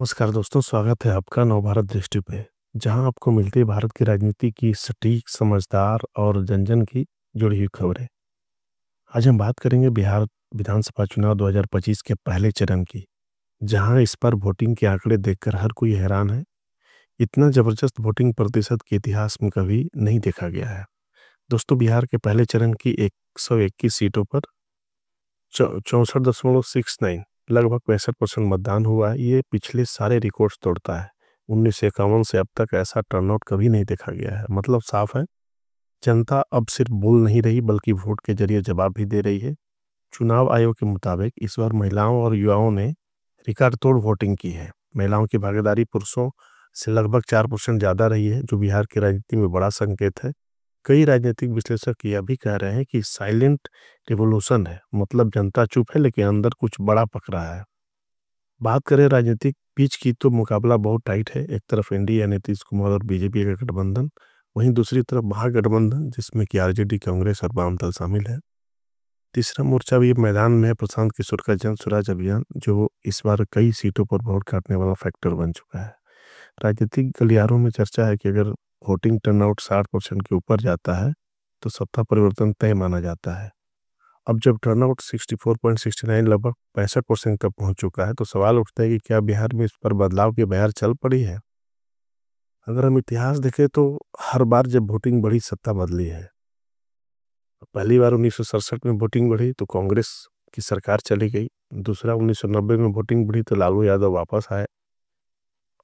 नमस्कार दोस्तों, स्वागत है आपका नवभारत दृष्टि पे, जहां आपको मिलती है भारत की राजनीति की सटीक, समझदार और जन-जन की जुड़ी हुई खबरें। आज हम बात करेंगे बिहार विधानसभा चुनाव 2025 के पहले चरण की, जहां इस बार वोटिंग के आंकड़े देखकर हर कोई हैरान है। इतना जबरदस्त वोटिंग प्रतिशत के इतिहास में कभी नहीं देखा गया है। दोस्तों, बिहार के पहले चरण की 121 सीटों पर 64.69 लगभग 65% मतदान हुआ है। ये पिछले सारे रिकॉर्ड्स तोड़ता है। 1951 से अब तक ऐसा टर्नआउट कभी नहीं देखा गया है। मतलब साफ है, जनता अब सिर्फ बोल नहीं रही बल्कि वोट के जरिए जवाब भी दे रही है। चुनाव आयोग के मुताबिक इस बार महिलाओं और युवाओं ने रिकॉर्ड तोड़ वोटिंग की है। महिलाओं की भागीदारी पुरुषों से लगभग 4% ज़्यादा रही है, जो बिहार की राजनीति में बड़ा संकेत है। कई राजनीतिक विश्लेषक यह भी कह रहे हैं कि साइलेंट रिवॉल्यूशन है, मतलब जनता चुप है लेकिन अंदर कुछ बड़ा पक रहा है। बात करें राजनीतिक पिच की तो मुकाबला बहुत टाइट है। एक तरफ एनडीए नीतीश कुमार और बीजेपी का गठबंधन, वहीं दूसरी तरफ महागठबंधन जिसमें कि आरजेडी, कांग्रेस और वाम दल शामिल है। तीसरा मोर्चा भी मैदान में है, प्रशांत किशोर का जन स्वराज अभियान, जो इस बार कई सीटों पर वोट काटने वाला फैक्टर बन चुका है। राजनीतिक गलियारों में चर्चा है कि अगर वोटिंग टर्नआउट 60% के ऊपर जाता है तो सत्ता परिवर्तन तय माना जाता है। अब जब टर्नआउट 64.69 लगभग 65% तक पहुंच चुका है, तो सवाल उठता है कि क्या बिहार में इस पर बदलाव की बयार चल पड़ी है। अगर हम इतिहास देखें तो हर बार जब वोटिंग बढ़ी, सत्ता बदली है। पहली बार 1967 में वोटिंग बढ़ी तो कांग्रेस की सरकार चली गई। दूसरा 1990 में वोटिंग बढ़ी तो लालू यादव वापस आए।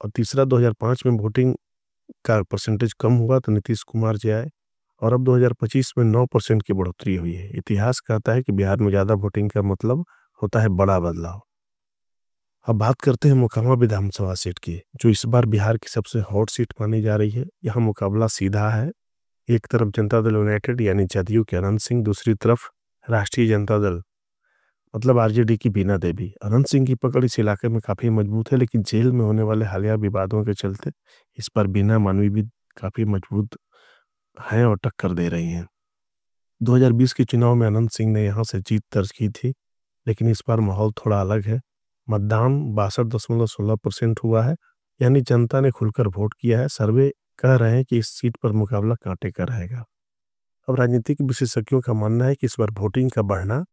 और तीसरा 2005 में वोटिंग का परसेंटेज कम हुआ तो नीतीश कुमार जी आए। और अब 2025 में 9% की बढ़ोतरी हुई है। इतिहास कहता है कि बिहार में ज़्यादा वोटिंग का मतलब होता है बड़ा बदलाव। अब बात करते हैं मोकामा विधानसभा सीट की, जो इस बार बिहार की सबसे हॉट सीट मानी जा रही है। यहाँ मुकाबला सीधा है। एक तरफ जनता दल यूनाइटेड यानी जदयू के अनंत सिंह, दूसरी तरफ राष्ट्रीय जनता दल मतलब आरजेडी की बीना देवी। अनंत सिंह की पकड़ इस इलाके में काफ़ी मजबूत है, लेकिन जेल में होने वाले हालिया विवादों के चलते इस पर बीना मानवी भी काफ़ी मजबूत हैं और टक्कर दे रही हैं। 2020 के चुनाव में अनंत सिंह ने यहां से जीत दर्ज की थी, लेकिन इस बार माहौल थोड़ा अलग है। मतदान 62.16% हुआ है, यानी जनता ने खुलकर वोट किया है। सर्वे कह रहे हैं कि इस सीट पर मुकाबला कांटे का रहेगा। अब राजनीतिक विशेषज्ञों का मानना है कि इस बार वोटिंग का बढ़ना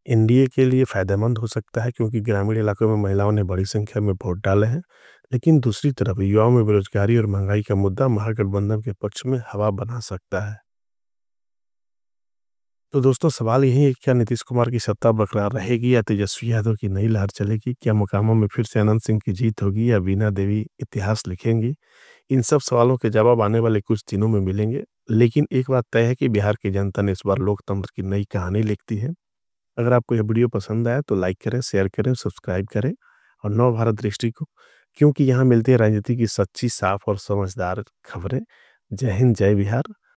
एनडीए के लिए फायदेमंद हो सकता है, क्योंकि ग्रामीण इलाकों में महिलाओं ने बड़ी संख्या में वोट डाले हैं। लेकिन दूसरी तरफ युवाओं में बेरोजगारी और महंगाई का मुद्दा महागठबंधन के पक्ष में हवा बना सकता है। तो दोस्तों, सवाल यही है कि क्या नीतीश कुमार की सत्ता बरकरार रहेगी या तेजस्वी यादव की नई लहर चलेगी? क्या मोकामा में फिर से अनंत सिंह की जीत होगी या बीना देवी इतिहास लिखेंगी? इन सब सवालों के जवाब आने वाले कुछ दिनों में मिलेंगे। लेकिन एक बात तय है कि बिहार की जनता ने इस बार लोकतंत्र की नई कहानी लिखती है। अगर आपको यह वीडियो पसंद आया तो लाइक करें, शेयर करें, सब्सक्राइब करें और नव भारत दृष्टि को, क्योंकि यहाँ मिलती है राजनीति की सच्ची, साफ और समझदार खबरें। जय हिंद, जय बिहार।